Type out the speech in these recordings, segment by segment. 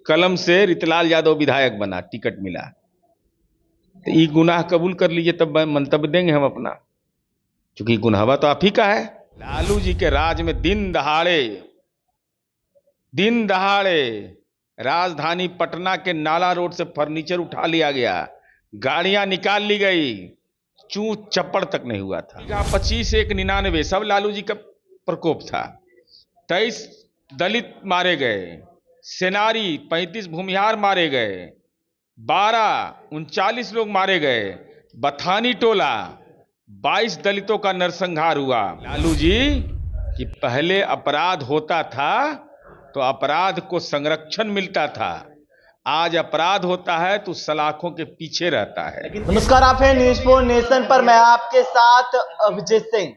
कलम से रितलाल यादव विधायक बना, टिकट मिला। तो ये गुनाह कबूल कर लीजिए, तब मंतव्य देंगे हम अपना, क्योंकि गुनाहवा तो आप ही का है। लालू जी के राज में दिन दहाड़े राजधानी पटना के नाला रोड से फर्नीचर उठा लिया गया, गाड़ियां निकाल ली गई, चू चप्पड़ तक नहीं हुआ था। 25-1-99 सब लालू जी का प्रकोप था। 23 दलित मारे गए, सेनारी 35 भूमिहार मारे गए, 39 लोग मारे गए, बथानी टोला 22 दलितों का नरसंहार हुआ। लालू जी कि पहले अपराध होता था तो अपराध को संरक्षण मिलता था, आज अपराध होता है तो सलाखों के पीछे रहता है। नमस्कार, आप हैं न्यूज़ 4 नेशन पर, मैं आपके साथ अभिजीत सिंह।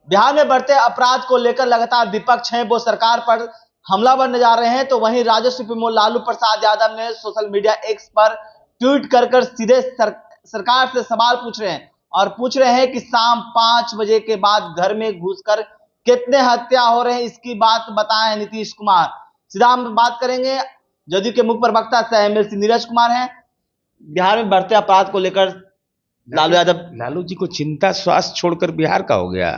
बिहार में बढ़ते अपराध को लेकर लगातार विपक्ष है वो सरकार पर हमलावर नजर रहे हैं, तो वहीं राजस्व सुप्रीमो लालू प्रसाद यादव ने सोशल मीडिया एक्स पर ट्वीट कर सीधे सरकार से सवाल पूछ रहे हैं और पूछ रहे हैं कि शाम 5 बजे के बाद घर में घुसकर कितने हत्या हो रहे हैं, इसकी बात बताएं नीतीश कुमार। सीधा हम बात करेंगे, जदयू के मुख्य प्रवक्ता सह एमएलसी नीरज कुमार हैं। बिहार में बढ़ते अपराध को लेकर लालू जी को चिंता स्वास्थ्य छोड़कर बिहार का हो गया,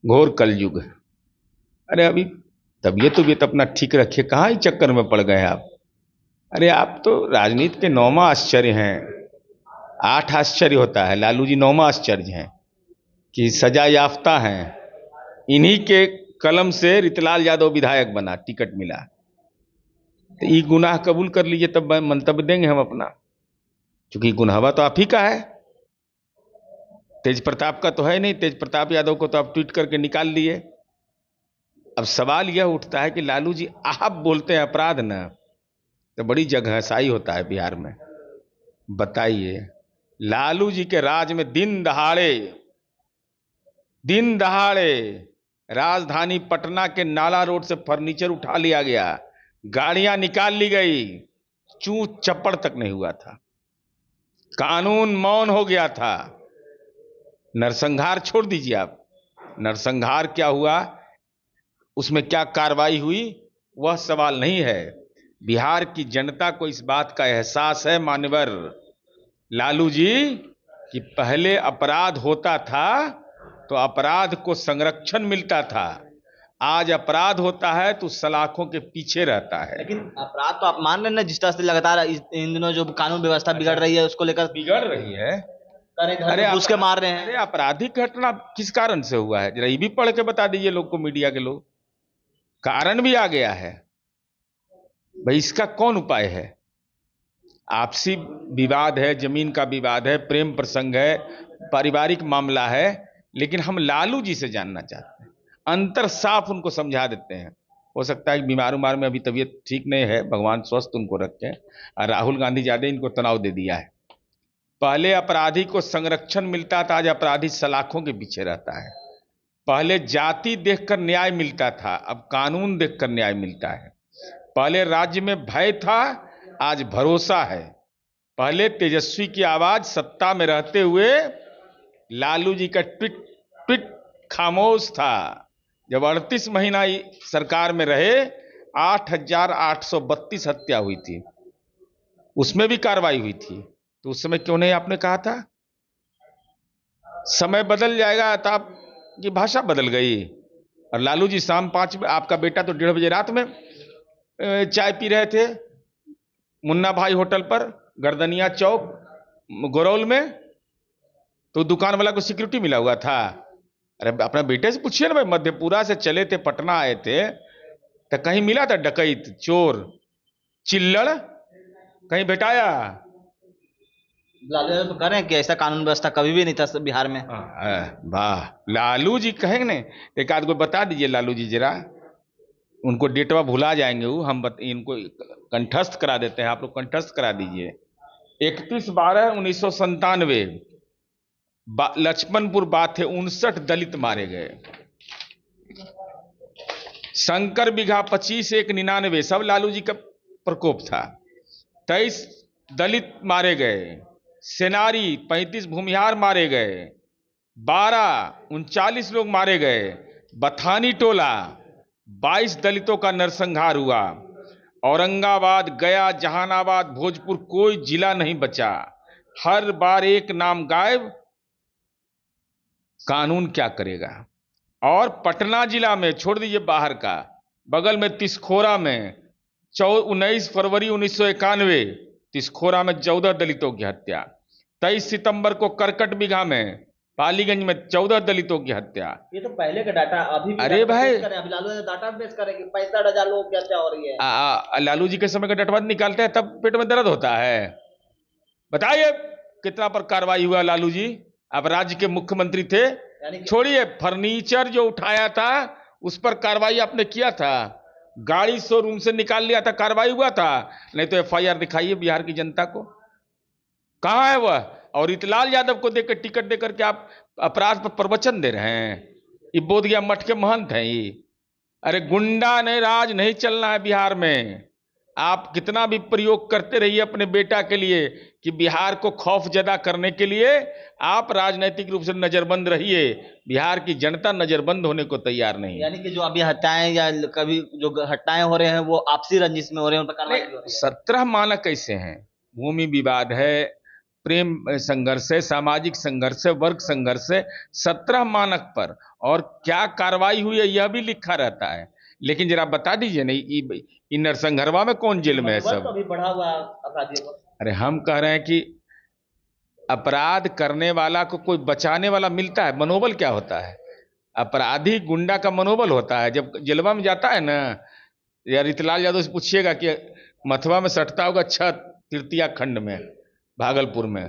घोर कलयुग। अरे अभी तबीयत अपना ठीक रखिए, कहाँ ही चक्कर में पड़ गए आप। अरे आप तो राजनीति के 9वां आश्चर्य हैं, 8 आश्चर्य होता है, लालू जी 9वां आश्चर्य हैं कि सजा याफ्ता हैं। इन्हीं के कलम से रितलाल यादव विधायक बना, टिकट मिला। तो ये गुनाह कबूल कर लीजिए, तब मंतव्य देंगे हम अपना, क्योंकि गुनाहवा तो आप ही का है। तेज प्रताप का तो है नहीं, तेज प्रताप यादव को तो आप ट्वीट करके निकाल लिए। अब सवाल यह उठता है कि लालू जी आप बोलते हैं अपराध ना, तो बड़ी जगहसाई होता है बिहार में। बताइए, लालू जी के राज में दिन दहाड़े राजधानी पटना के नाला रोड से फर्नीचर उठा लिया गया, गाड़ियां निकाल ली गई, चू चप्पड़ तक नहीं हुआ था, कानून मौन हो गया था। नरसंहार छोड़ दीजिए आप, नरसंहार क्या हुआ, उसमें क्या कार्रवाई हुई, वह सवाल नहीं है। बिहार की जनता को इस बात का एहसास है मान्यवर लालू जी कि पहले अपराध होता था तो अपराध को संरक्षण मिलता था, आज अपराध होता है तो सलाखों के पीछे रहता है। लेकिन अपराध तो आप मान रहे हैं ना, जिस तरह से लगातार इन दिनों जो कानून व्यवस्था बिगड़ रही है उसको लेकर बिगड़ रही है। अरे घुस के मार रहे हैं। अरे आपराधिक घटना किस कारण से हुआ है, जरा ये भी पढ़ के बता दीजिए लोग को, मीडिया के लोग। कारण भी आ गया है भाई, इसका कौन उपाय है? आपसी विवाद है, जमीन का विवाद है, प्रेम प्रसंग है, पारिवारिक मामला है, लेकिन हम लालू जी से जानना चाहते हैं, अंतर साफ उनको समझा देते हैं। हो सकता है कि बीमार में अभी तबीयत ठीक नहीं है, भगवान स्वस्थ उनको रखे। और राहुल गांधी ज्यादा इनको तनाव दे दिया है। पहले अपराधी को संरक्षण मिलता था, आज अपराधी सलाखों के पीछे रहता है। पहले जाति देखकर न्याय मिलता था, अब कानून देखकर न्याय मिलता है। पहले राज्य में भय था, आज भरोसा है। पहले तेजस्वी की आवाज सत्ता में रहते हुए लालू जी का ट्वीट खामोश था। जब 38 महीना सरकार में रहे, 8,832 हत्या हुई थी, उसमें भी कार्रवाई हुई थी, तो उस समय क्यों नहीं आपने कहा था? समय बदल जाएगा तो आपकी भाषा बदल गई। और लालू जी शाम 5, आपका बेटा तो 1:30 बजे रात में चाय पी रहे थे मुन्ना भाई होटल पर, गर्दनिया चौक गोरौल में, तो दुकान वाला को सिक्योरिटी मिला हुआ था। अरे अपने बेटे से पूछिए ना भाई, मधेपुरा से चले थे, पटना आए थे, तो कहीं मिला था डकैत, चोर, चिल्लड़ कहीं भेटाया? लालू यादव तो कह रहे हैं कि ऐसा कानून व्यवस्था कभी भी नहीं था बिहार में। वाह, लालू जी कहेंगे ना, एक आध को बता दीजिए लालू जी जरा, उनको डेटवा भुला जाएंगे वो, हम इनको कंठस्थ करा देते हैं, आप लोग कंठस्थ करा दीजिए। 31/12/1997 लक्ष्मणपुर बात है, 59 दलित मारे गए। शंकर बिघा 25-1-99 सब लालू जी का प्रकोप था। 23 दलित मारे गए, सेनारी 35 भूमिहार मारे गए, 39 लोग मारे गए, बथानी टोला 22 दलितों का नरसंहार हुआ। औरंगाबाद, गया, जहानाबाद, भोजपुर, कोई जिला नहीं बचा। हर बार एक नाम गायब। कानून क्या करेगा? और पटना जिला में छोड़ दीजिए बाहर का, बगल में तिसखोरा में 19 फरवरी 1991 तिसखोरा में 14 दलितों की हत्या। 23 सितंबर को करकटबिगहा में, पालीगंज में 14 दलितों की हत्या। ये तो पहले का डाटा, अभी भी अरे डाटा भाई, पेश करें, अभी लालू यादव डाटा पेश करें कि 65,000 लोगों की हत्या हो रही है। लालू जी के समय का डटवा निकालते हैं तब पेट में दर्द होता है। बताइए कितना पर कार्रवाई हुआ लालू जी? अब राज्य के मुख्यमंत्री थे, छोड़िए, फर्नीचर जो उठाया था उस पर कार्रवाई आपने किया था, गाड़ी शोरूम से निकाल लिया था, कार्रवाई हुआ था? नहीं तो एफआईआर दिखाइए बिहार की जनता को, कहां है वह? और इतलाल यादव को देकर, टिकट देकर के आप अपराध पर प्रवचन दे रहे हैं। ये बोधगया मठ के महंत हैं ये। अरे गुंडा ने राज नहीं चलना है बिहार में। आप कितना भी प्रयोग करते रहिए अपने बेटा के लिए कि बिहार को खौफ जदा करने के लिए आप राजनीतिक रूप से नजरबंद रहिए। बिहार की जनता नजरबंद होने को तैयार नहीं। यानी कि जो अभी हत्याएं या कभी जो घटनाएं हो रहे हैं वो आपसी रंजिश में हो रहे हैं, उन पर कार्रवाई हो रही है। 17 मानक कैसे हैं? भूमि विवाद है, प्रेम संघर्ष है, सामाजिक संघर्ष है, वर्ग संघर्ष है, 17 मानक पर और क्या कार्रवाई हुई है यह भी लिखा रहता है। लेकिन जरा बता दीजिए नहीं, इन नरसंगरवा में कौन जेल में है? सब तो अभी बढ़ा हुआ अपराधियों को। अरे हम कह रहे हैं कि अपराध करने वाला को कोई बचाने वाला मिलता है, मनोबल क्या होता है? अपराधी गुंडा का मनोबल होता है। जब जेलवा में जाता है ना, यार इतलाल यादव से पूछिएगा कि मथुरा में सटता होगा 6 तृतीया खंड में, भागलपुर में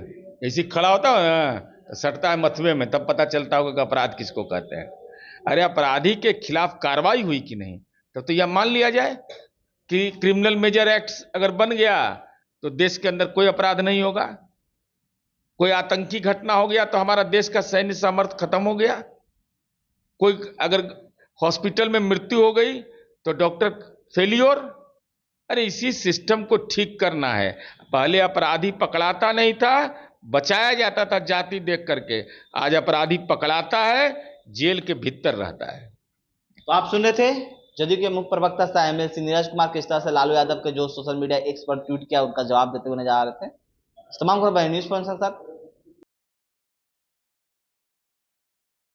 ऐसी खड़ा होता है ना, तो सटता है मथुरे में, तब पता चलता होगा कि अपराध किसको कहते हैं। अरे अपराधी के खिलाफ कार्रवाई हुई कि नहीं, तब तो यह मान लिया जाए कि क्रिमिनल मेजर एक्ट अगर बन गया तो देश के अंदर कोई अपराध नहीं होगा। कोई आतंकी घटना हो गया तो हमारा देश का सैन्य सामर्थ्य खत्म हो गया। कोई अगर हॉस्पिटल में मृत्यु हो गई तो डॉक्टर फेलियर। अरे इसी सिस्टम को ठीक करना है। पहले अपराधी पकड़ाता नहीं था, बचाया जाता था जाति देख करके। आज अपराधी पकड़ाता है, जेल के भीतर रहता है। तो आप सुन रहे थे जदयू के मुख्य प्रवक्ता साहब एमएलसी नीरज कुमार किस तरह से लालू यादव के जो सोशल मीडिया एक्स पर ट्वीट किया उनका जवाब देते हुए नजर आ रहे थे। तमाम खबर न्यूज़ पर साथ